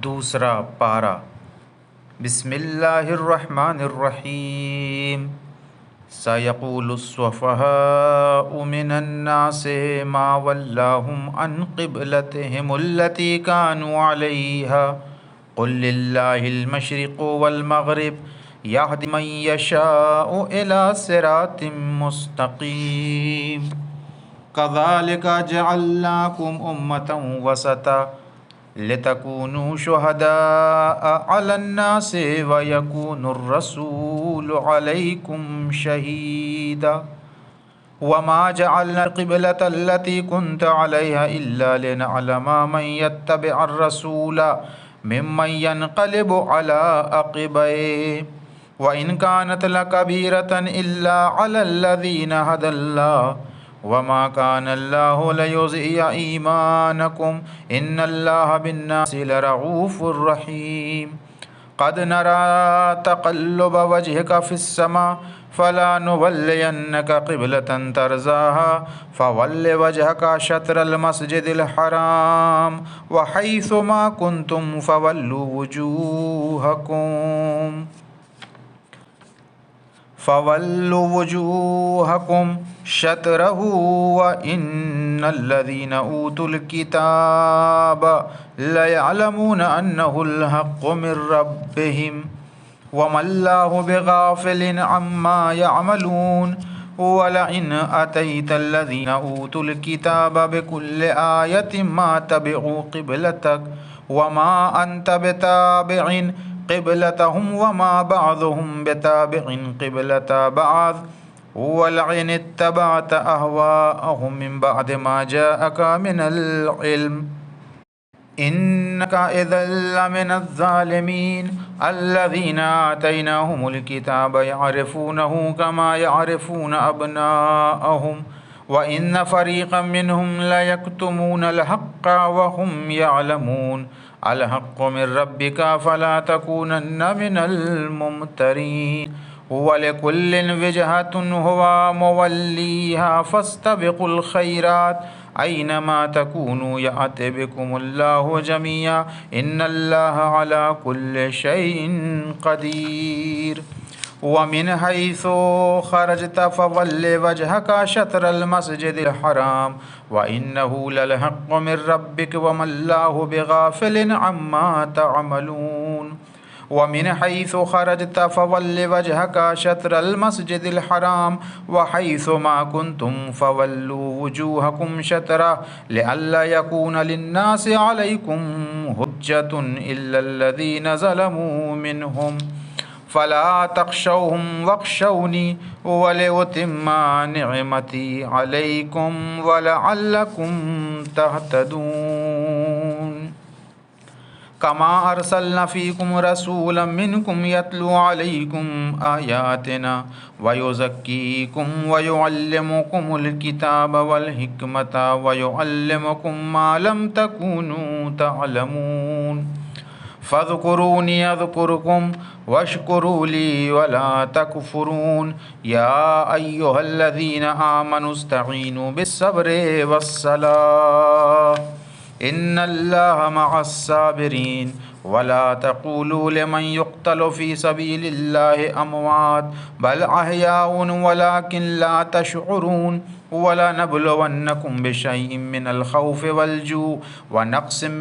दूसरा पारा। बिस्मिल्लाहिर्रहमानिर्रहीम। सयक़ूलुस्सुफ़हाउ मिनन्नासि मा वल्लाहुम अन क़िब्लतिहिमुल्लती कानू अलैहा क़ुल लिल्लाहिल मशरिक़ु वल मग़रिब यहदी मन यशाउ इला सिरातिम मुस्तक़ीम। कज़ालिका जअल्नाकुम उम्मतन वसता लितकूनू शुहदाअ अलन्नासि व यकूनुर रसूलु अलैकुम शहीदा। वमा जअलना क़िब्लतल्लती कुन्त अलैहा इल्ला लिनअलमा मन यत्तबिअर रसूला मिम्मन यन्क़लिबु अला अक़िबैहि व इन कानत लकबीरतन इल्ला अलल्लज़ीना हदल्लाह वमा कानल्लाहु लियुज़िअ ईमानकुम इन्नल्लाह बिन्नासि लरऊफ़ुर रहीम। क़द नरा तक़ल्लुब वजहिक फ़िस्समा फ़लनुवल्लियन्नक क़िब्लतन तर्ज़ाहा फ़वल्लि वजहक शत्रल मस्जिदिल हराम व हैसुमा कुन्तुम फ़वल्लू वुजूहकुम शत्रहु व इन्नल्लज़ीना ऊतुल किताब लयअलमून अन्नहुल हक़्क़ु मिर रब्बिहिम वमल्लाहु बिगाफ़िलिन अम्मा यअमलून। वलइन अतैतल्लज़ीना ऊतुल किताब बिकुल्लि आयतिन मा तबिअू क़िब्लतक वमा अन्त बिताबिइन क़िब्लतहुम वमा बअदुहुम बिताबिइन क़िब्लत बअद वलइन इत्तबअत अहवाअहुम मिन बअदि मा जाअक मिनल इल्म इन्नका इज़्ज़न लमिनज़्ज़ालिमीन। अल्लज़ीना आतैनाहुमुल किताब यअरिफ़ूनहु कमा यअरिफ़ून अब्नाअहुम व इन्न फ़रीक़म मिनहुम लयक्तुमूनल हक़्क़ व हुम यअलमून। अल हक़्क़ु मिर रब्बिका फ़ला तकूनन्न मिनल मुमतरीन। वलिकुल्लिन विजहतुन हुवा मुवल्लीहा फ़स्तबिक़ुल ख़ैरात ऐनमा तकूनू यअति बिकुमुल्लाहु जमीआ इन्नल्लाह अला कुल्लि शैइन क़दीर। वमिन हैसु ख़रजत फ़वल्लि वजहक शत्रल मस्जिदिल हराम व इन्नहु लल हक़्क़ु मिर रब्बिक वमल्लाहु बिगाफ़िलिन अम्मा तअमलून। वमिन हैसु ख़रजत फ़वल्लि वजहक शत्रल मस्जिदिल हराम व हैसुमा कुन्तुम फ़वल्लू वुजूहकुम शत्रह लिअल्ला यकून लिन्नासि अलैकुम हुज्जतुन इल्लल्लज़ीना ज़लमू मिनहुम फ़ला तख़शौहुम वख़शौनी वलिउतिम्म निअमती अलैकुम वलअल्लकुम तहतदून। कमा अरसलना फ़ीकुम रसूलन मिनकुम यतलू अलैकुम आयातिना व युज़क्कीकुम व युअल्लिमुकुमुल किताब वल हिकमत व युअल्लिमुकुम मा लम तकूनू तअलमून। फ़ज़्कुरूनी अज़्कुरुकुम वश्कुरू ली वला तकफ़ुरून। या अय्युहल्लज़ीना आमनुस्तईनू बिस्सब्रि वस्सलाह इन्नल्लाह मअस्साबिरीन। वला तक़ूलू लिमन युक़्तलु फ़ी सबीलिल्लाहि अमवात बल अहयाउन वलाकिन ला तशउरून। वलनब्लुवन्नकुम बिशैइन मिनल ख़ौफ़ि वल्जूअ व नक़्सिम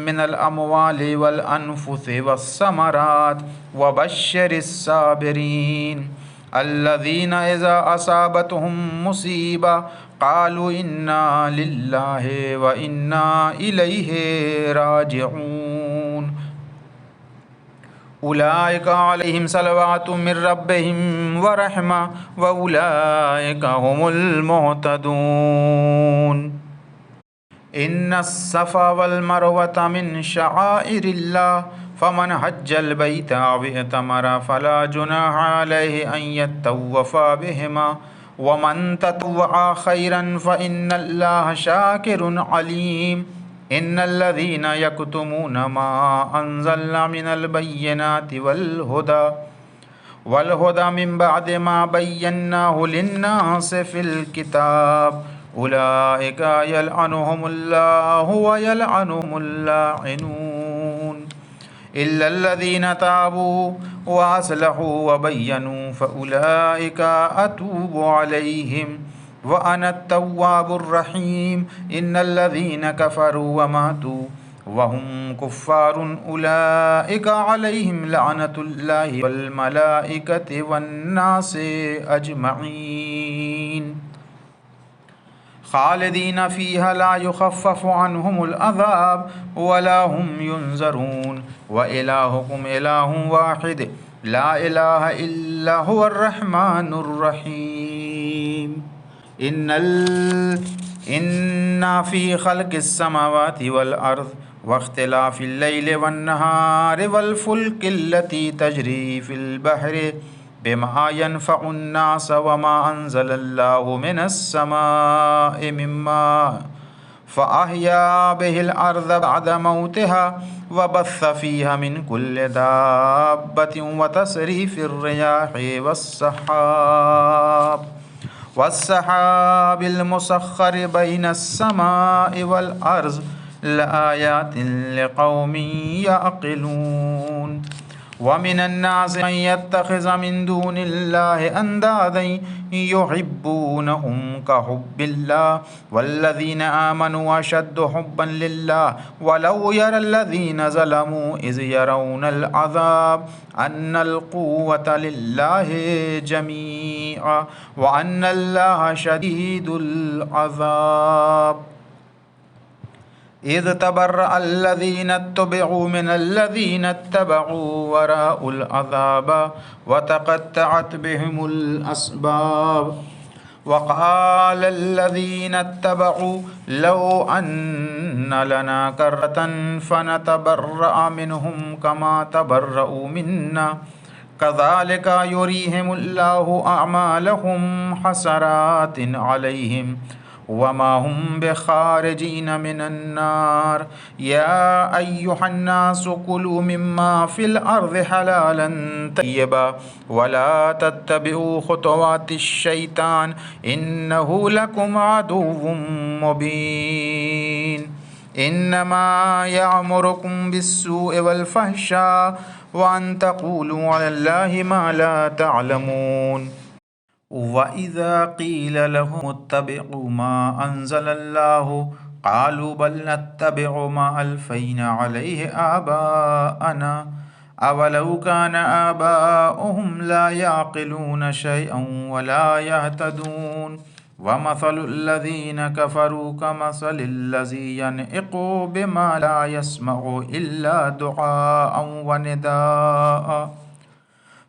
मिनल अमवालि वल अनफ़ुसि वस्समरात व बश्शिरिस साबिरीन अल्लज़ीना इज़ा असाबतहुम मुसीबा क़ालू इन्ना लिल्लाहि व इन्ना इलैहि राजिऊन। उलाइका अलैहिम सलवातुम मिर रब्बिहिम व रहमा व उलाइका हुमुल मुहतदून। इन्नस्सफ़ा वल मरवत मिन शआइरिल्लाह फ़मन हज्जल बैत अव इअतमर फ़ला जुनाह अलैहि अन यत्तवफ़ा बिहिमा वमन ततव्वअ खैरन फ़इन्नल्लाह शाकिरुन अलीम। इन्नल्लज़ीना यक्तुमून मा अंज़लना मिनल बय्यिनाति वल हुदा मिन बअदि मा बय्यन्नाहु लिन्नासि फ़िल किताब उलाइका यलअनुहुमुल्लाहु व यलअनुहुमुल लाइनून इल्लल्लज़ीना ताबू व अस्लहू व बय्यनू फउलाइका अतूबु अलैहिम व अना तव्वाबुर रहीम इन्नल्लज़ीना कफ़रू व मातू वहुम कुफ़्फ़ारुन उलाइका अलैहिम लअनतुल्लाहि वल मलाइकति वन्नासि अजमईन खालिदीन फ़ीहा ला युख़फ़्फ़फ़ु अन्हुमुल अज़ाब वला हुम युनज़रून व इलाहुकुम इलाहुन वाहिद ला इलाहा इल्ला हुवर रहमानुर रहीम इन्ना फ़ी ख़ल्क़िस समावाति वल अर्ज़ वख्तिलाफ़िल लैलि वन्नहारि वल फ़ुल्किल्लती तजरी फ़िल बहरि बिमा यनफ़उन नास वमा अंज़लल्लाहु मिनस समाइ मिम्मा फ़अहया बिहिल अर्ज़ बअद मौतिहा व बस्स फ़ीहा मिन कुल्लि दाब्बतिन व तसरीफ़िर रियाहि वस्सहाबिल मुसख़्ख़रि बैनस समाइ वल अर्ज़ लआयातिन लिक़ौमिन यअक़िलून व मिनन नासि मन यत्तख़िज़ मिन दूनिल्लाहि अंदादन युहिब्बूनहुम कहुब्बिल्लाह वल्लज़ीना आमनू अशद्दु हुब्बन लिल्लाह वलौ यरल्लज़ीना ज़लमू इज़ यरौनल अज़ाब अन्नल क़ुव्वता लिल्लाहि जमीअन व अन्नल्लाहा शदीदुल अज़ाब इज़ तबर्रअल्लज़ीना इत्तबअू मिनल्लज़ीना इत्तबअू वराअुल अज़ाब व तक़त्तअत बिहिमुल अस्बाब वक़ालल्लज़ीना इत्तबअू लौ अन्न लना कर्रतन फनतबर्रअ मिनहुम कमा तबर्रअू मिन्ना कज़ालिक युरीहिमुल्लाहु अअमालहुम हसरातिन अलैहिम वमा हुम बिखारिजीन मिनन नार या अय्युहन्नासु कुलू मिम्मा फिल अर्ज़ि हलालन तय्यबा वला तत्तबिऊ खुतवातिश शैतान इन्नहु लकुम अदुव्वुम मुबीन इन्नमा यअमुरुकुम बिस्सूइ वल फ़हशा व अन तक़ूलू अलल्लाहि मा ला तअलमून वइज़ा क़ील लहुम इत्तबिऊ मा अंज़लल्लाहु क़ालू बल नत्तबिउ मा अल्फ़ैना अलैहि आबाअना अवलौ कान आबाउहुम ला याक़िलून शैअन वला यहतदून वमसलुल्लज़ीना कफ़रू कमसलिल्लज़ी यनइक़ु बिमा ला यस्मउ इल्ला दुआअन व निदाअ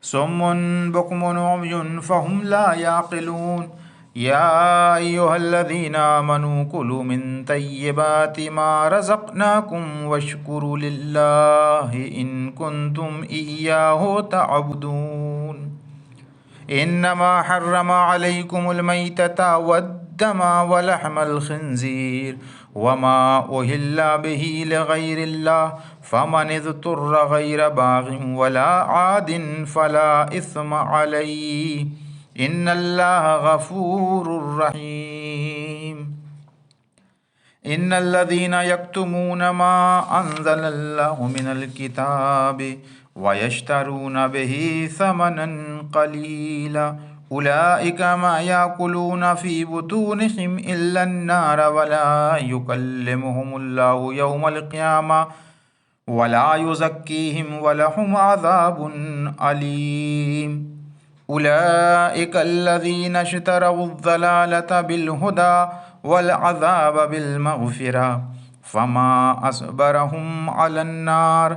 सुम्मुन बुक्मुन उम्युन फ़हुम ला याक़िलून या अय्युहल्लज़ीना आमनू कुलू मिन तय्यिबाति मा रज़क़नाकुम वश्कुरू लिल्लाहि इन कुंतुम इय्याहु तअबुदून इन्नमा हर्रम अलैकुमुल मैतता वद्दमा वलहमल खिंज़ीर वमा उहिल्ला बिही लिग़ैरिल्लाह फ़मन इज़्तुर्र गैर बाग़िन वला आदिन फ़ला इस्म अलैहि इन्नल्लाह गफ़ूरुर रहीम इन्नल्लज़ीना यक्तुमून मा अंज़लल्लाहु मिनल किताबि वयश्तरून बिही समनन क़लीला उलाइका मा याकुलून फ़ी बुतूनिहिम इल्लन नार वला युकल्लिमुहुमुल्लाहु यौमल क़ियामा वला युज़क्कीहिम वलहुम अज़ाबुन अलीम उलाइका अल्लज़ीना इश्तरवुज़्ज़लालता बिलहुदा वलअज़ाब बिलमग़फ़िरा फ़मा अस्बरहुम अलन्नार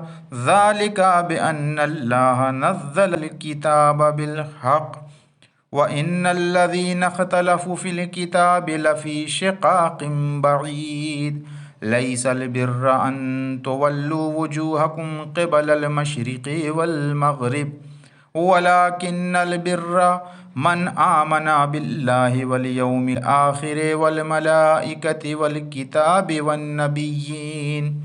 ज़ालिका बिअन्नल्लाह नज़्ज़लल किताब बिलहक़ व इन्नल्लज़ीना इख्तलफ़ू फ़िल किताबि लफ़ी शिक़ाक़िन बईद लैसल बिर्र अन तुवल्लू वुजूहकुम क़िबलल मशरिक़ि वल मग़रिब वलाकिन्नल बिर्र मन आमना बिल्लाहि वल यौमिल आख़िरि वल मलाइकति वल किताबि वन नबिय्यीन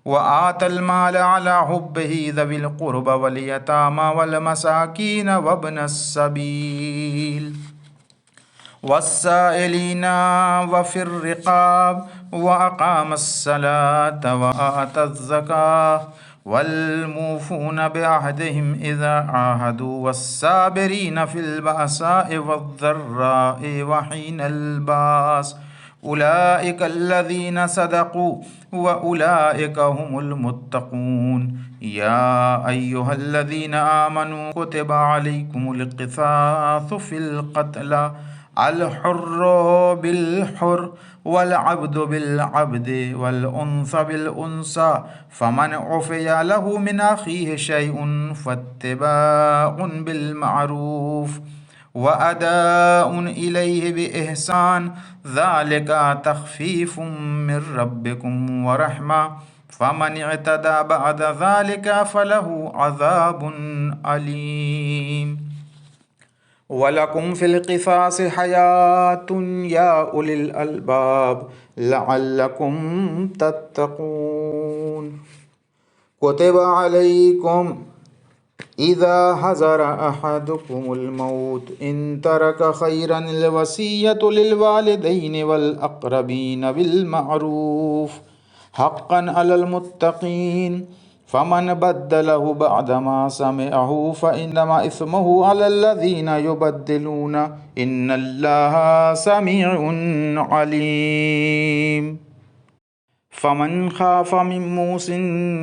व आतल माल अला हुब्बिही ज़विल क़ुर्बा वल यतामा वल मसाकीन वब्नस सबील والسائلين وفي الرقاب وأقام الصلاة وآتى الزكاة والموفون بعهدهم إذا عاهدوا والصابرين في البأساء والضراء وحين الباس أولئك الذين صدقوا وأولئك هم المتقون. يا أيها الذين آمنوا كتب عليكم القصاص في القتلى الحر بالحر والعبد بالعبد والأنثى بالأنثى فمن عفي له من أخيه شيء فاتباع بالمعروف وأداء إليه بإحسان ذلك تخفيف من ربكم ورحمة فمن اعتدى بعد ذلك فله عذاب أليم. ولكم في القصاص حياة يا أولي الألباب لعلكم تتقون. كتب عليكم إذا حضر أحدكم الموت إن ترك خيرا الوصية للوالدين والأقربين بالمعروف حقا على المتقين فمن بدله بعدما سمعه فإنما إثمه على الذين يبدلون إن الله سميع عليم. فمن خاف من موص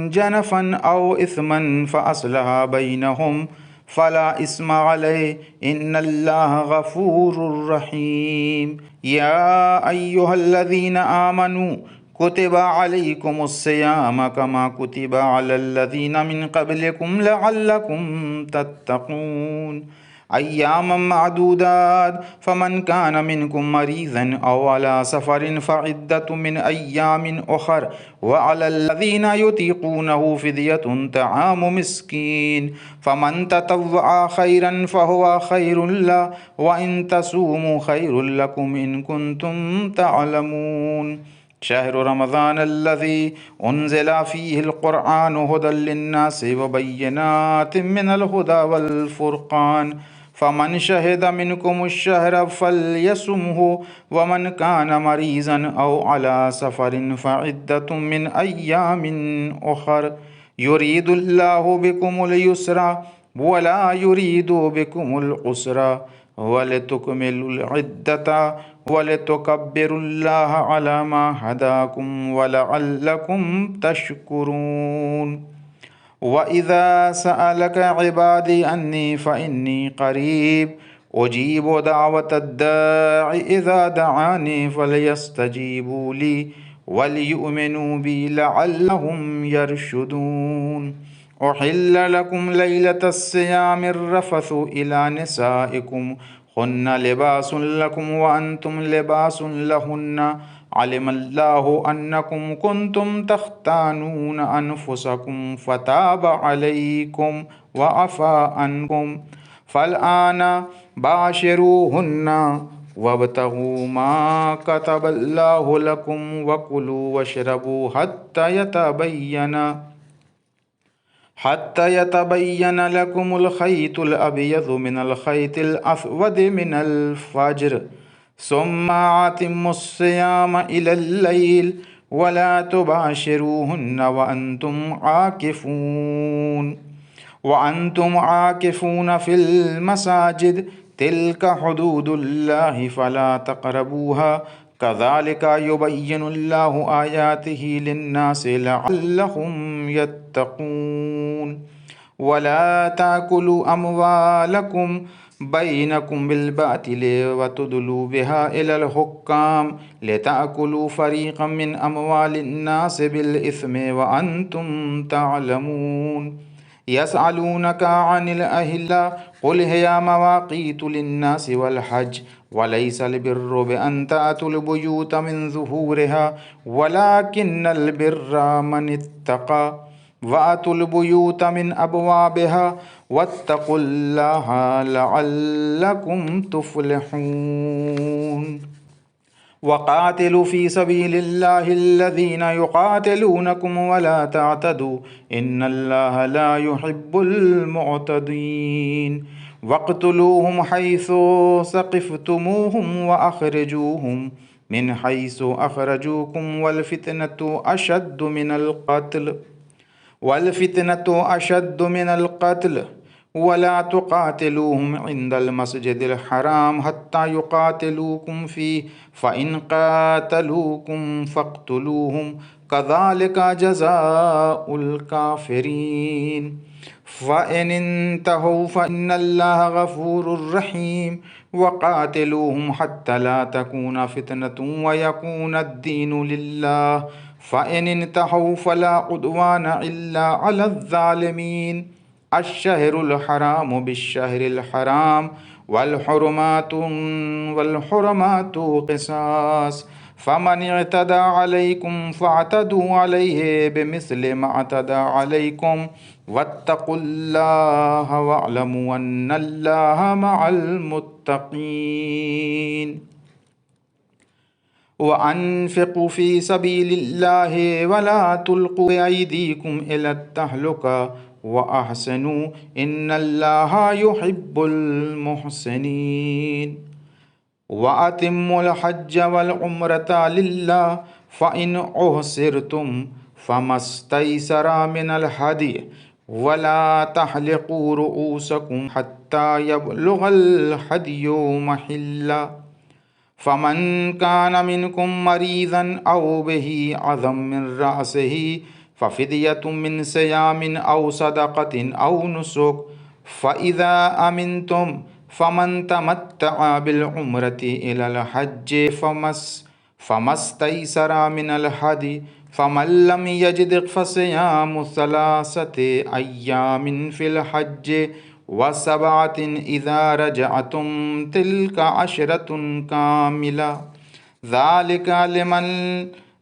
جنفا أو إثما فأصلح بينهم فلا إثم عليه إن الله غفور رحيم. يا أيها الذين آمنوا كتب عليكم الصيام كما كتب على الذين من قبلكم لعلكم تتقون أياما معدودات فمن كان منكم مريضا أو على سفر فعدة من أيام أخر وعلى الذين يطيقونه فدية طعام مسكين فمن تطوع خيرا فهو خير له وإن تصوموا خير لكم إن كنتم تعلمون. شهر رمضان الذي أنزل فيه القرآن هدى للناس وبينات من الهدى والفرقان فمن شهد منكم الشهر فليصمه ومن كان مريضا أو على سفر فعدة من أيام أخر يريد الله بكم اليسر ولا يريد بكم العسر ولتكملوا العدة ولتكبروا الله على ما هداكم ولعلكم تشكرون. وإذا سألك عبادي عني فإني قريب أجيب دعوة الداع إذا دعاني فليستجيبوا لي وليؤمنوا بي لعلهم يرشدون. أحل لكم ليلة الصيام الرفث إلى نسائكم هن لباس لكم وأنتم لباس لهن علم الله أنكم كنتم تختانون أنفسكم فتاب عليكم وعفى عنكم فالآن باشروهن وابتغوا ما كتب الله لكم وكلوا واشربوا حتى يتبين لكم الخيط الأبيض من الخيط الأسود من الفجر ثم أتموا الصيام إلى الليل ولا تباشروهن وأنتم عاكفون في المساجد تلك حدود الله فلا تقربوها كذلك يبين الله آياته للناس لعلهم يتقون. ولا تأكلوا أموالكم بينكم بالباطل وتدلوا بها إلى الحكام لتأكلوا فريقا من أموال الناس بالإثم وأنتم تعلمون. يسألونك عن الأهلة قل هي مواقيت للناس والحج وليس البر بأن تأتوا البيوت من ظهورها ولكن البر من اتقى وأتوا البيوت من أبوابها واتقوا الله لعلكم تفلحون. وقاتلوا في سبيل الله الذين يقاتلونكم ولا تعتدوا إن الله لا يحب المعتدين. वक़्तुलूहुम हैसु सक़िफ़्तुमूहुम व अख़रिजूहुम मिन हैसु अख़रजूकुम वल फ़ितनतु अशद्दु मिनल क़त्ल वला तुक़ातिलूहुम इंदल मस्जिदिल हराम हत्ता युक़ातिलूकुम फ़ीह फ़इन क़ातलूकुम फ़क़्तुलूहुम कज़ालिका जज़ाउल काफ़िरीन फ़इन इंतहू फ़इन्नल्लाह गफ़ूरुर रहीम वक़ातिलूहुम हत्ता ला तकून फ़ितनतुन व यकूनद्दीनु लिल्लाह फ़इन इंतहू फ़ला उद्वान इल्ला अलज़्ज़ालिमीन अश्शहरुल हराम बिश्शहरिल हराम वल हुरमातु क़िसास फ़मन इअतदा अलैकुम फ़अतदू अलैहि बिमिस्लि मा अतदा अलैकुम वत्तक़ुल्लाह वअलमू अन्नल्लाह मअल मुत्तक़ीन वअन्फ़िक़ू फ़ी सबीलिल्लाहि वला तुल्क़ू बिअयदीकुम इलत तहलुका वअहसिनू इन्नल्लाह युहिब्बुल मुहसिनीन वअतिम्मुल हज्ज वल उम्रता लिल्लाह फ़इन उहसिरतुम फ़मस्तैसरा मिनल हदी वला तहलिक़ू रुऊसकुम हत्ता यबलुगल हदियु महिल्ला फ़मन कान मिनकुम मरीज़न औ बिही अज़म मिन रअसिही फ़फ़िदियतुम मिन सियामिन औ सदक़तिन औ नुसुक फ़इज़ा अमिनतुम फ़मन तमत्तअ बिल उम्रति इलल हज्जि फ़मस्तैसरा मिनल हदी फ़मन लम यजिद फ़सियामु सलासति अय्यामिन फ़िल हज्जि वसबअतिन इज़ा रजअतुम तिल्क अशरतुन कामिला ज़ालिका लिमन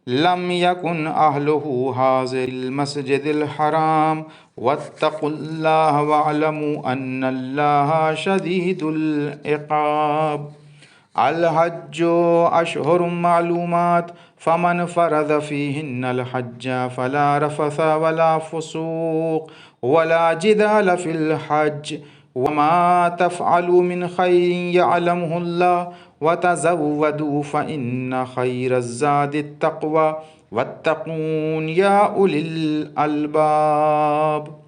लम यकुन अहलुहु हाज़िरिल मस्जिदिल हराम वत्तक़ुल्लाह वअलमू अन्नल्लाह शदीदुल इक़ाब अल हज्जु अशहुरुम मालूमात फ़मन फ़रज़ फ़ीहिन्नल हज्ज फ़ला रफ़स वला फ़ुसूक़ वला जिदाल फ़िल हज्ज वमा तफ़अलू मिन खैरिन यअलमुहुल्लाह वतज़व्वदू फ़इन्न खैरज़्ज़ादि तक़वा वत्तक़ून या उलिल अलबाब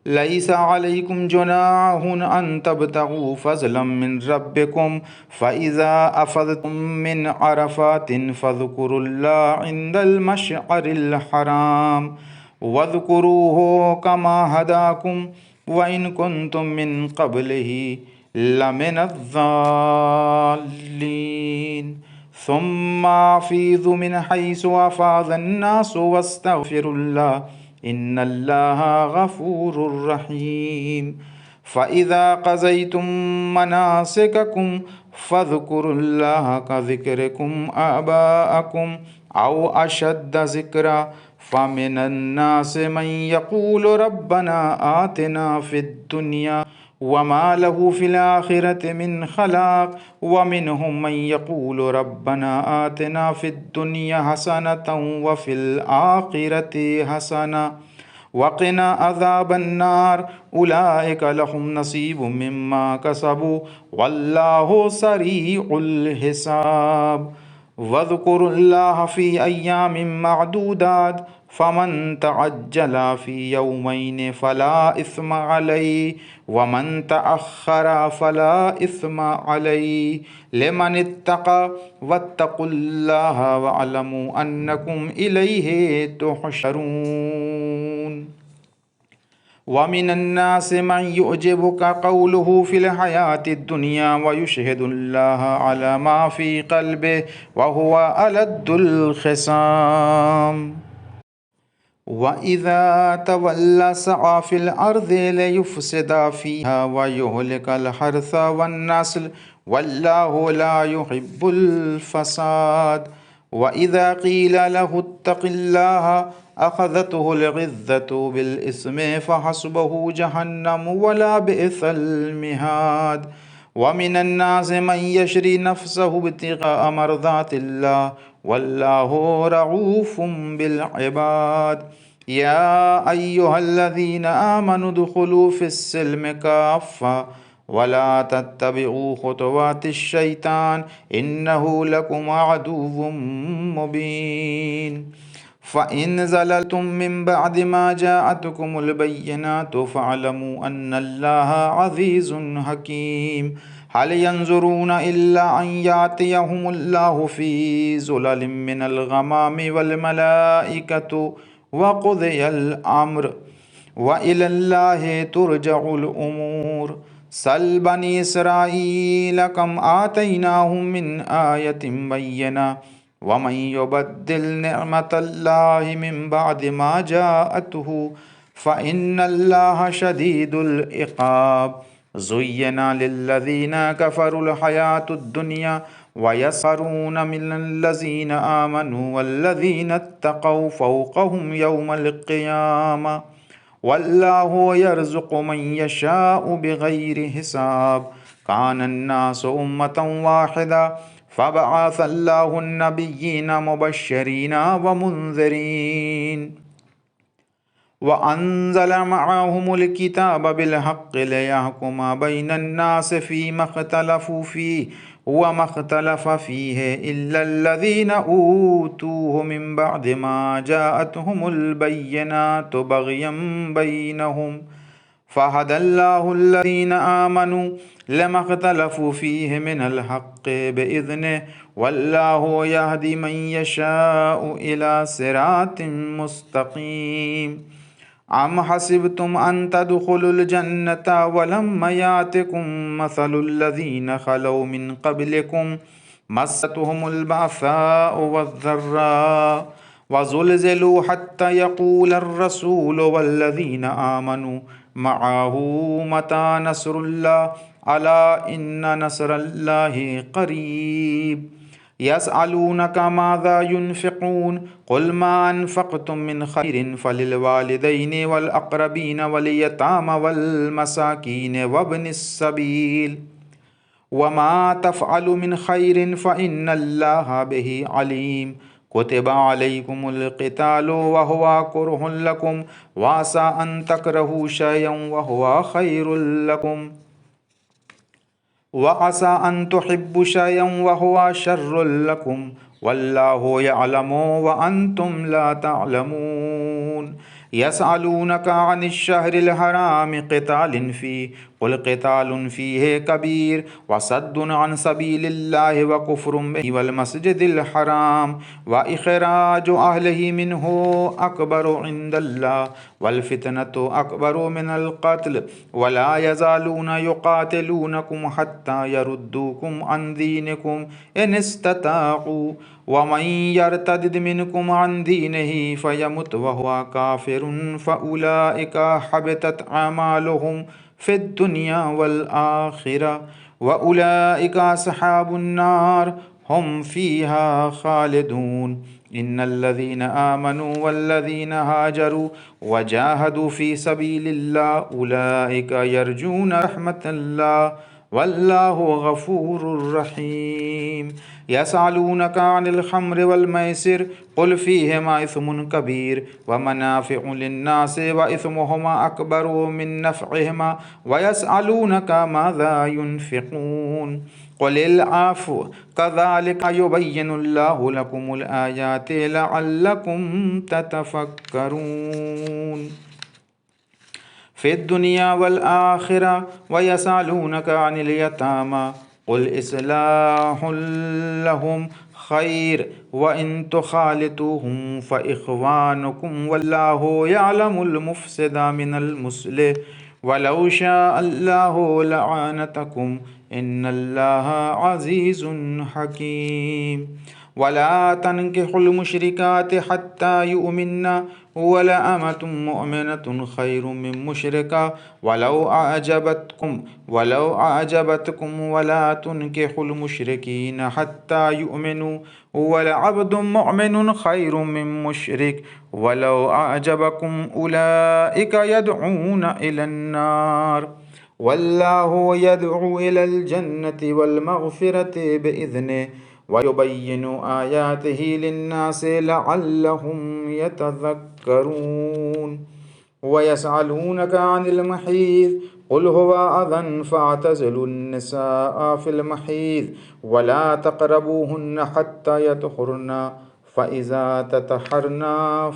लैसा अलैकुम जुनाहुन अन तब्तगू फ़ज़लन मिन रब्बिकुम फ़इज़ा अफ़ज़्तुम मिन अरफ़ातिन फ़ज़्कुरुल्लाह इंदल मशअरिल हराम वज़्कुरूहु कमा हदाकुम व इन कुन्तुम मिन क़ब्लिही लमिनज़्ज़ाल्लीन सुम्मा अफ़ीज़ू मिन हैसु अफ़ाज़न्नासु वस्तग़फ़िरुल्लाह इन्नल्लाह गफ़ूरुर रहीम फ़इज़ा क़ज़य्तुम मनासिककुम फ़ज़्कुरुल्लाह कज़िक्रिकुम आबाअकुम औ अशद्द ज़िक्रा फ़मिनन्नासि मन यक़ूलु रब्बना आतिना फ़िद्दुनिया वमा लहु फ़िल आख़िरति मिन ख़लाक़ वमिनहुम मन यक़ूलु रब्बना आतिना फ़िद्दुनिया हसनतन व फ़िल आख़िरति हसना वक़िना अज़ाबन्नार उलाइका लहुम नसीबुम मिम्मा कसबू वल्लाहु सरीउल हिसाब वज़्कुरुल्लाह फ़ी अय्यामिन मअदूदात फ़मन तअज्जल फ़ी यौमैन फ़ला इस्म अलैहि वमन तअख़्ख़र फ़ला इस्म अलैहि लिमन इत्तक़ा वत्तक़ुल्लाह वअलमू अन्नकुम इलैहि तुहशरून वमिनन्नासि मन युअजिबुका क़ौलुहु फ़िल हयातिद दुनिया व युशहिदुल्लाह अला मा फ़ी क़ल्बिहि व हुवा अलद्दुल ख़िसाम वइज़ा तवल्ला सअ फ़िल अर्ज़ि लियुफ़्सिद फ़ीहा व युहलिकल हर्स वन्नस्ल वल्लाहु ला युहिब्बुल फ़साद वइज़ा क़ील लहु इत्तक़िल्लाह अख़ज़तहुल इज़्ज़तु बिल इस्मि फ़हस्बुहु जहन्नम वला बिअसल मिहाद वमिनन्नासि मन यशरी नफ़्सहु इब्तिग़ाअ मर्ज़ातिल्लाह वल्लाहु रऊफ़ुम बिल इबाद या अय्युहल्लज़ीना आमनु दुखुलू फिस्सिल्मि काफ़्फ़ा वला तत्तबिउ खुतुवातिश्शैतान इन्नहु लकुम अदुव्वुम मुबीन। फ़इन ज़ललतुम मिन बअदि मा जाअतकुमुल बय्यिनातु फ़अलमू अन्नल्लाह अज़ीज़ुन हकीम। हल यंज़ुरून इल्ला अन यातियहुमुल्लाहु फ़ी ज़ुललिम मिनल ग़मामि वल मलाइकतु व क़ुदियल अम्र व इलल्लाहि तुरजउल उमूर। सल बनी इसराईल कम आतैनाहुम मिन आयतिन बय्यिना वमन युबद्दिल निअमतल्लाहि मिन बअदि मा जाअतहु फ़इन्नल्लाह शदीदुल इक़ाब। ज़ुय्यिना लिल्लज़ीना कफ़रुल हयातुद दुनिया व यसख़रूना मिनल्लज़ीना आमनू वल्लज़ीना इत्तक़ौ फ़ौक़हुम यौमल क़ियामा वल्लाहु यर्ज़ुक़ु मन यशाअु बिग़ैरि हिसाब। कानन्नासु उम्मतन वाहिदा फ़बअसल्लाहु अन्नबिय्यीना मुबश्शिरीना व मुन्ज़िरीन व अंज़ल मअहुमुल किताब बिलहक़्क़ि लियहकुम बैनन्नास फ़ीमा इख़्तलफ़ू फ़ीहि व मा इख़्तलफ़ फ़ीहि इल्लल्लज़ीना ऊतूहु मिन बअदि मा जाअतहुमुल बय्यिनातु बग़यन बैनहुम फ़हदल्लाहुल्लज़ीना आमनू लिमा इख़्तलफ़ू फ़ीहि मिनल हक़्क़ि बिइज़्निहि वल्लाहु यहदी मन यशाअु इला सिरातिन मुस्तक़ीम। अम हसिबतुम अन तदखुलुल जन्नता वलम्मा यातिकुम मसलुल्लज़ीना खलौ मिन क़ब्लिकुम मस्सतहुमुल बअसाउ वज़्ज़र्राउ वज़ुलज़िलू हत्ता यक़ूलर रसूलु वल्लज़ीना आमनू मअहू मता नस्रुल्लाह अला इन्ना नस्रल्लाहि क़रीब। यसअलूनका माज़ा युनफ़िक़ून क़ुल मा अनफ़क़्तुम मिन ख़ैरिन फ़लिलवालिदैनि वल अक़रबीन वल यतामा वल मसाकीन वब्निस सबील वमा तफ़अलु मिन ख़ैरिन फ़इन्नल्लाहा बिही अलीम। कुतिबा अलैकुमुल क़ितालु व हुवा कुरहुन लकुम व असा अन तकरहू शयअन व हुवा ख़ैरुल लकुम व असा अन तुहिब्बु शयअन व हुवा शर्रुल लकुम वल्लाहु यअलमु व अंतुम ला तअलमून। यसअलूनका अनिश शहरिल हरामि क़ितालिन फ़ीहि क़ुल क़ितालुन फ़ीहि कबीर व सद्दुन अन सबीलिल्लाहि व कुफ़्रुन बिही वल मस्जिदिल हराम व इख़राजु अहलिही मिन्हु अकबरु इंदल्लाह वल फ़ितनतु अकबरु मिनल क़त्ल वला यज़ालूना युक़ातिलूनकुम हत्ता यरुद्दूकुम अन दीनिकुम इन इस्तताअू वमन यर्तदिद मिनकुम अन दीनिही फ़यमुत व हुवा काफ़िरुन फ़उलाइका हबितत अमालुहुम फ़िद दुनिया वल आख़िरह व उलाइका अस्हाबुन नार हुम फ़ीहा ख़ालिदून। इन्नल्लज़ीना आमनू वल्लज़ीना हाजरू व जाहदू फ़ी सबीलिल्लाह उलाइका यरजूना रहमतल्लाह वल्लाहु गफ़ूरुर रहीम। यसअलूनका अनिल ख़म्रि वल मैसिर क़ुल फ़ीहिमा इस्मुन कबीर व मनाफ़िउ लिन्नासि व इस्मुहुमा अकबरु मिन नफ़इहिमा व यसअलूनका माज़ा युनफ़िक़ून क़ुलिल अफ़्व कज़ालिका युबय्यिनुल्लाहु लकुमुल आयाति लअल्लकुम ततफ़क्करून फ़िद दुनिया वल आख़िरह व यसअलूनका अनिल यतामा क़ुल इस्लाहुल लहुम ख़ैर व इन तुख़ालितूहुम फ़इख़्वानुकुम वल्लाहु यअलमुल मुफ़्सिदा मिनल मुस्लिह वलौ शाअल्लाहु लअनतकुम इन्नल्लाहा अज़ीज़ुन हकीम। वला तन्किहुल मुश्रिकाति हत्ता युमिन्ना वलअमतुम मुअमिनतुन खैरुम मिन मुश्रिका वलौ अअजबतकुम वला तुन्किहुल मुश्रिकीन हत्ता युमिनु वलअब्दुम मुअमिनुन खैरुम मिन मुश्रिक वलौ अअजबकुम उलाइका यदऊना इलन नार वल्लाहु यदऊ इलल जन्नति वल मग़फ़िरति बिइज़्निहि ويبين آياته للناس لعلهم يتذكرون ويسألونك عن المحيض قل هو أذى فاعتزلوا النساء في المحيض ولا تقربوهن حتى يطهرن فإذا تطهرن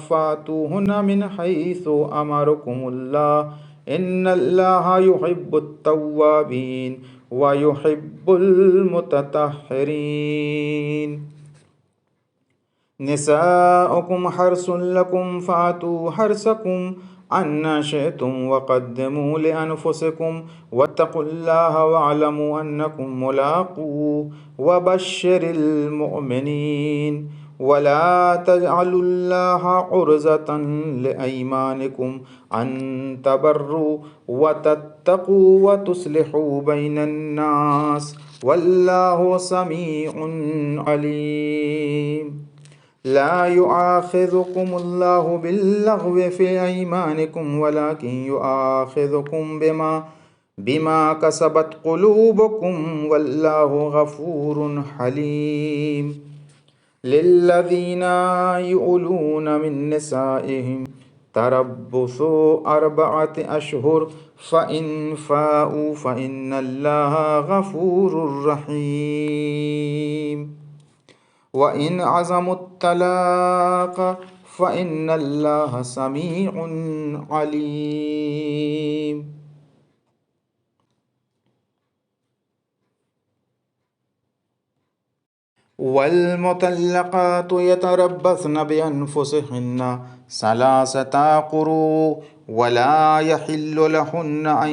فاتوهن من حيث أمركم الله إن الله يحب التوابين ويحب المتطهرين نساؤكم حرث لكم فأتوا حرثكم أن شئتم وقدموا لأنفسكم واتقوا الله واعلموا أنكم ملاقوه وبشر المؤمنين ولا تجعلوا الله عرضة لأيمانكم أن تبروا وتتقوا وتصلحوا بين الناس والله سميع عليم لا يؤاخذكم الله باللغو في أيمانكم ولكن يؤاخذكم بما كسبت قلوبكم والله غفور حليم للذين يؤلون من نسائهم تربص 4 أشهر فإن فاءوا فإن الله غفور رحيم وإن عزموا الطلاق فإن الله سميع عليم والمطلقات يتربصن بأنفسهن 3 قروء ولا يحل لهن أن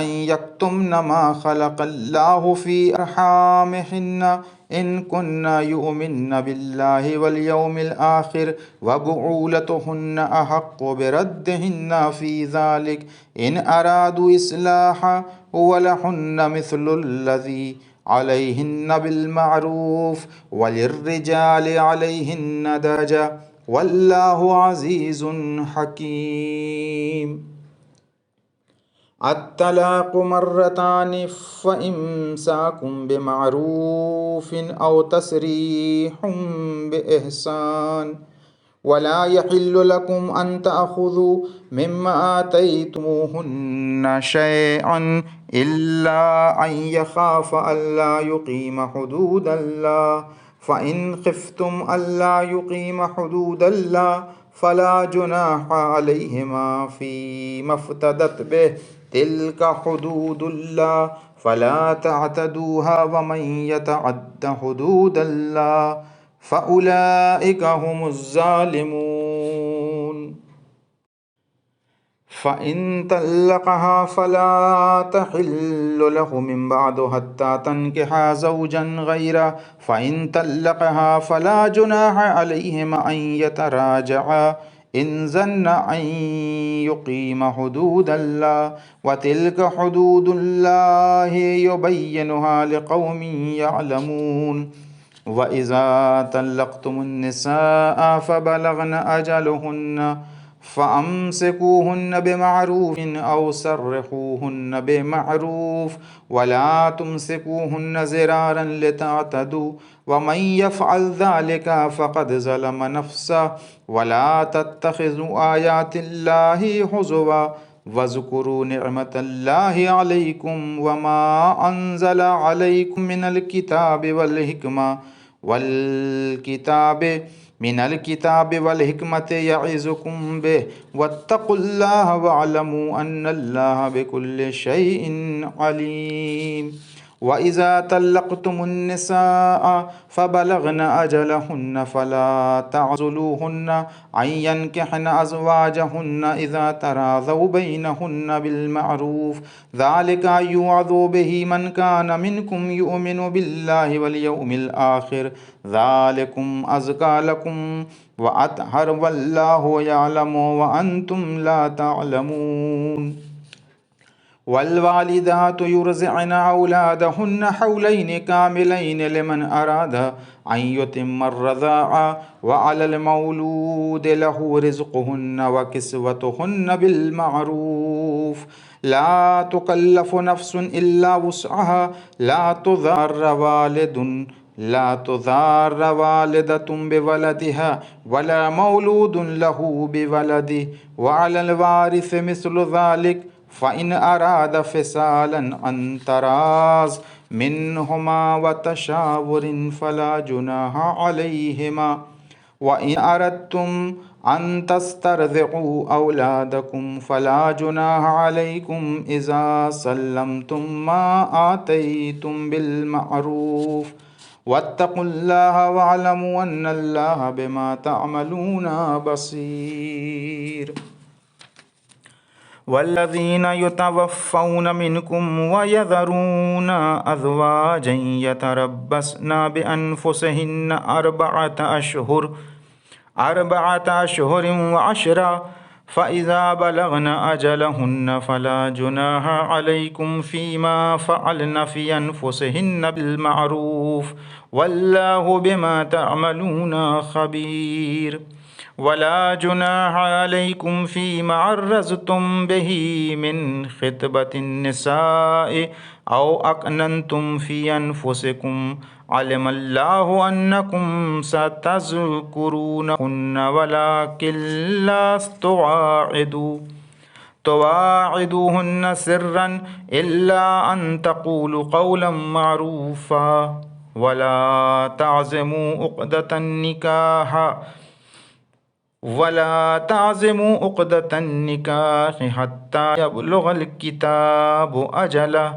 يكتمن ما خلق الله في أرحامهن إن كن يؤمن بالله واليوم الآخر وبعولتهن أحق بردهن في ذلك إن أرادوا إصلاحا ولهن مثل الذي عليهن بالمعروف وللرجال عليهن درجة والله عزيز حكيم الطلاق مرتان فإمساك بمعروف أو تسريح بإحسان ولا يحل لكم أن تأخذوا مما آتيتموهن شيئا إلا أن يخاف ألا يقيم حدود الله فإن خفتم ألا يقيم حدود الله فلا جناح عليهما فيما افتدت به تلك حدود الله فلا تعتدوها ومن يتعد حدود الله فأولئك هم الظالمون فإن طلقها فلا تحل له من بعد حتى تنكح زوجا غيره فإن طلقها فلا جناح عليهما أن يتراجعا إن ظن أن يقيم حدود الله وتلك حدود الله يبينها لقوم يعلمون وإذا طلقتم النساء فبلغن أجلهن فأمسكوهن بمعروف أو سرحوهن بمعروف ولا تمسكوهن زرارا لتعتدوا ومن يفعل ذلك فقد ظلم نفسه ولا تتخذوا آيات الله هزوا واذكروا نعمة الله عليكم وما أنزل عليكم من الكتاب والحكمة يعظكم به واتقوا الله واعلموا أن الله بكل شيء عليم وإذا طلقتم النساء فبلغن أجلهن فلا تعزلوهن أن ينكحن أزواجهن إذا تراضوا بينهن بالمعروف ذلك يوعظ به من كان منكم يؤمن بالله واليوم الآخر ذلكم أزكى لكم وأطهر والله يعلم وأنتم لا تعلمون والوالدات يرضعن أولادهن حولين كاملين لمن أراد أن يتم الرضاعة وعلى المولود له رزقهن وكسوتهن بالمعروف ला तुकल्लफु नफ्सुन इल्ला वुस्अहा ला तुज़ार वालिदतुम बिवलदिहा वला मौलूदुन लहू बिवलदिही व अलल वारिस मिस्लु ज़ालिक फ़इन अरादा फ़िसालन अन तराज़ मिनहुमा व तशावुरिन फ़ला जुनाहा अलैहिमा व इन अरदतुम अन तस्तरज़िउ औलादकुम फ़ला जुनाहा अलैकुम इज़ा सल्लमतुम मा आतैतुम बिल मअरूफ़ वत्तकुल्लाह वअलमू अन्नल्लाह बिमा तअमलूना बसीर। वल्लज़ीना युतवफ़्फ़ौना मिनकुम वयज़रूना अज़वाजन यतरब्बसना बिअन्फुसिहिन्ना अर्बअत अशहुरिन व अशरा फ़इज़ा बलगन अजलहुन्न फ़ला जुनाहा अलैकुम फ़ीमा फ़अल्न फ़ी अन्फुसिहिन्न बिल्मअरूफ़ वल्लाहु बिमा तअमलूना ख़बीर। वला जुनाहा अलैकुम फ़ीमा अर्रज़्तुम बिही मिन ख़ितबतिन निसाइ औ अकनंतुम फ़ी अन्फुसिकुम अलिमल्लाहु अन्नकुम सतज़कुरूनहुन्ना वलाकिन ला तुवाइदूहुन्ना सिर्रन इल्ला अन तक़ूलू क़ौलन मअरूफ़ा वला ताज़िमू उक़दतन निकाह हत्ता यबलुगल किताबु अजलह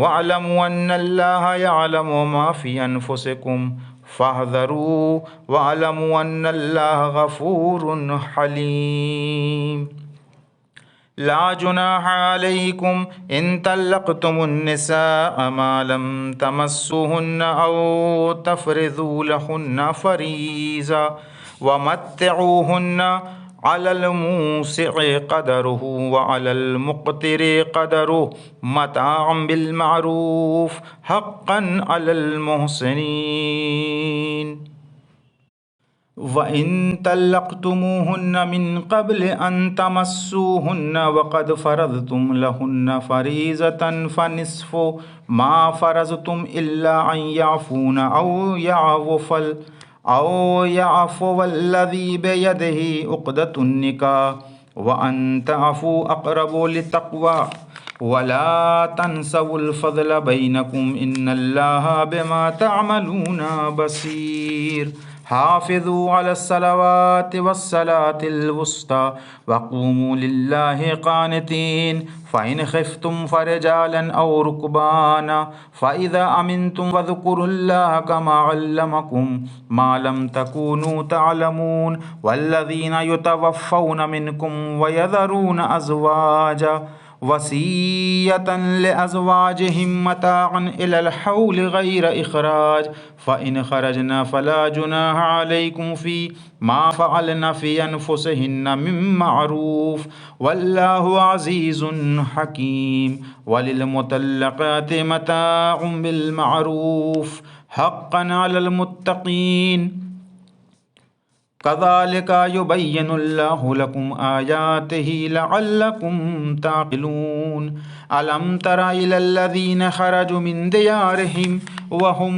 वअलमू अन्नल्लाहा यअलमु मा फ़ी अन्फुसिकुम फ़हज़रू वअलमू अन्नल्लाहा गफ़ूरुन हलीम। ला जुनाहा अलैकुम इन तल्लक़्तुमुन निसाअ मा लम तमस्सूहुन्ना औ तफ़रिज़ू लहुन्ना फ़रीज़ा वमत्तिऊहुन्ना अलल मूसिअ क़दरुहु व अलल मुक़्तिरि क़दरुहु मताअन बिल मअरूफ़ हक़्क़न अलल मुहसिनीन। व इन तल्लक़्तुमूहुन्ना मिन क़ब्ल अन तमस्सूहुन्ना वक़द फ़रज़्तुम लहुन्ना फ़रीज़तन फ़निस्फ़ु मा फ़रज़्तुम इल्ला अन यअफ़ूना औ यअफ़ुवल्लज़ी बियदिही उक़दतुन निकाह व अन तअफ़ू अक़रबु लित्तक़वा वला तन्सवुल फ़ज़्ल बैनकुम इन्नल्लाहा बिमा तअमलूना बसीर। हाफ़िज़ू अलस्सलवाति वस्सलातिल वुस्ता वक़ूमू लिल्लाहि क़ानितीन फ़इन ख़िफ़्तुम फ़रिजालन औ रुकबाना फ़इज़ा अमिनतुम फ़ज़्कुरुल्लाह कमा अल्लमकुम मा लम तकूनू तअलमून। वल्लज़ीना युतवफ़्फ़ौना मिनकुम वयज़रूना अज़वाजा वसीयतन लिअज़वाजिहिम मताअन इलल हौल गैर इख़राज फ़इन ख़रजना फ़ला जुनाहा अलैकुम फ़ी मा फ़अल्ना फ़ी अन्फुसिहिन्ना मिन मअरूफ़ वल्लाहु अज़ीज़ुन हकीम। वलिल मुतल्लक़ाति मताउन बिल मअरूफ़ हक़्क़न अलल मुत्तक़ीन कज़ालिका युबय्यिनुल्लाहु लकुम आयातिही लअल्लकुम ताक़िलून। अलम तरा इलल्लज़ीना ख़रजू मिन दियारिहिम वहुम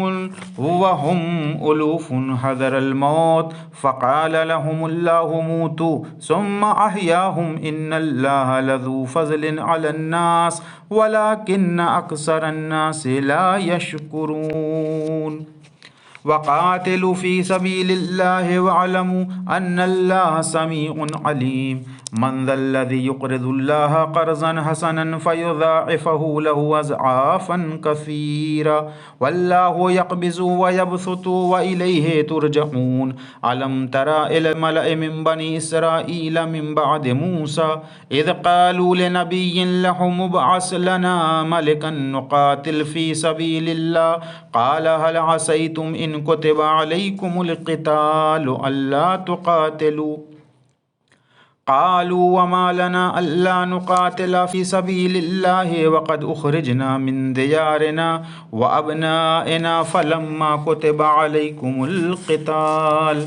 उलूफ़ुन हज़रल मौत फ़क़ाल लहुमुल्लाहु मूतू सुम्मा अहयाहुम इन्नल्लाहा लज़ू फ़ज़्लिन अलन्नास वलाकिन्न अक्सरन्नासि ला यशकुरून। वक़ातिलू फ़ी सबीलिल्लाहि वअलमू अन्नल्लाहा समीउन अलीम। मन ज़ल्लज़ी युक़रिज़ुल्लाहा क़र्ज़न हसनन फ़युज़ाइफ़हु लहु अज़आफ़न कसीरा वल्लाहु यक़बिज़ु व यबसुतु व इलैहि तुरजऊन। अलम तरा इलल मलइ मिन बनी इस्राईल मिन बअदि मूसा इज़ क़ालू लिनबिय्यिन लहु मुब्अस लना मलिकन नुक़ातिल फ़ी सबीलिल्लाह क़ाल हल असैतुम इन कुतिबा अलैकुमुल क़ितालु अल्ला तुक़ातिलू क़ालू वमा लना अल्ला नुक़ातिला फ़ी सबीलिल्लाहि वक़द उख़रिजना मिन दियारिना व अबनाइना फ़लम्मा कुतिबा अलैकुमुल क़िताल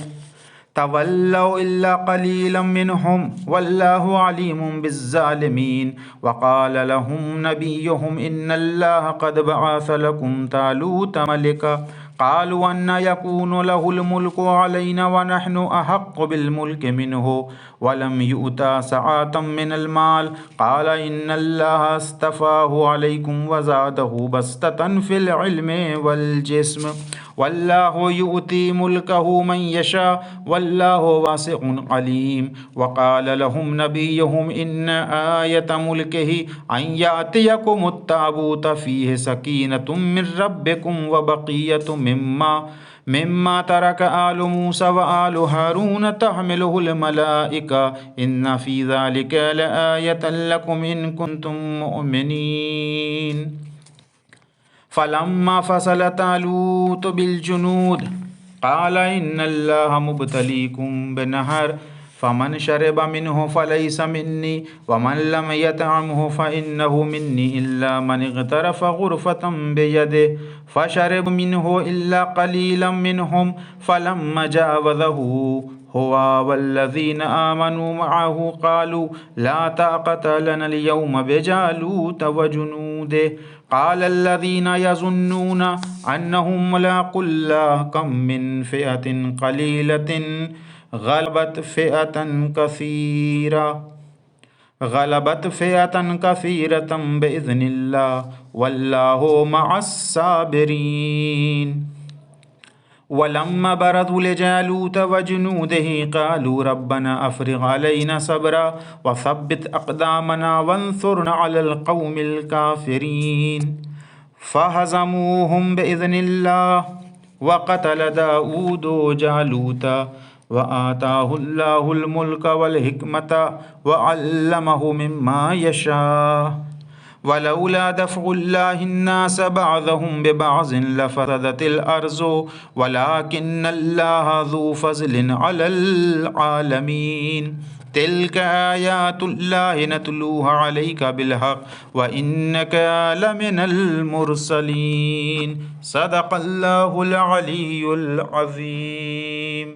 तवल्लौ इल्ला क़लीलन मिनहुम वल्लाहु अलीमुम बिज़्ज़ालिमीन। वक़ाल लहुम नबियुहुम इन्नल्लाह क़द बअस लकुम तालूत मलिका क़ालू अन्ना यकूनु लहुल मुल्कु अलैना व नहनु अहक्कु बिल मुल्कि मिन्हु वलम युअता सअतम मिनल माल क़ाल इन्नल्लाह अस्तफ़ाहु अलैकुम व ज़ादहु बस्ततन फ़िल इल्मि वल जिस्म वल्लाहु युअती मुल्कहु मन यशा वल्लाहु वासिउन अलीम। वक़ाल लहुम नबियुहुम इन्न आयत मुल्किही अन यातियकुमुत ताबूत फ़ीहि सकीनतुम मिर रब्बिकुम व बक़ियतुम मिम्मा तरक आलु मूसा व आलु हारून तहमिलुहुल मलाइका इन्न फ़ी ज़ालिका लआयतन लकुम इन कुंतुम मुअमिनीन। फलम्मा फ़सल तालूत बिलजुनूद क़ाल इन्नल्लाह मुब्तलीकुम बिनहर फ़मन शरिब मिन्हु फ़लैस मिन्नी वमन लम यतअमहु फ़इन्नहु मिन्नी इल्ला मन इग़तरफ़ ग़ुरफ़तन बियदिहि फ़शरिब मिन्हु इल्ला क़लीलन मिन्हुम फ़लम्मा जावज़हु हुवा वल्लज़ीन आमनू मअहु क़ालू ला ताक़त लना अल-यौम बिजालूत व जुनूदिहि क़ालल्लज़ीन यज़ुन्नून अन्नहुम मुलाक़ुल्लाह कम मिन फ़िअतिन क़लीलतिन ग़लबत फ़िअतन कसीरतन बिइज़्निल्लाह वल्लाहु मअस्साबिरीन। वलम्मा बरज़ू लिजालूत व जुनूदिही क़ालू रब्बना अफ़रिग़ अलैना सबरा व सब्बित अक़दामना वंसुरना अलल क़ौमिल काफ़िरीन। फ़हज़मूहुम बिइज़्निल्लाह व क़तल दाऊद जालूत व आताहुल्लाहुल मुल्क वल हिकमत व अल्लमहु मिम्मा यशा वलौला दफ़उल्लाहि अन्नास बअज़हुम बिबअज़िन लफ़सदतिल अर्ज़ु वलाकिन्नल्लाह ज़ू फ़ज़लिन अलल आलमीन। तिल्क आयातुल्लाहि नतलूहा अलैका बिलहक़ व इन्नका लमिनल मुरसलीन। सदक़ल्लाहुल अलीयुल अज़ीम।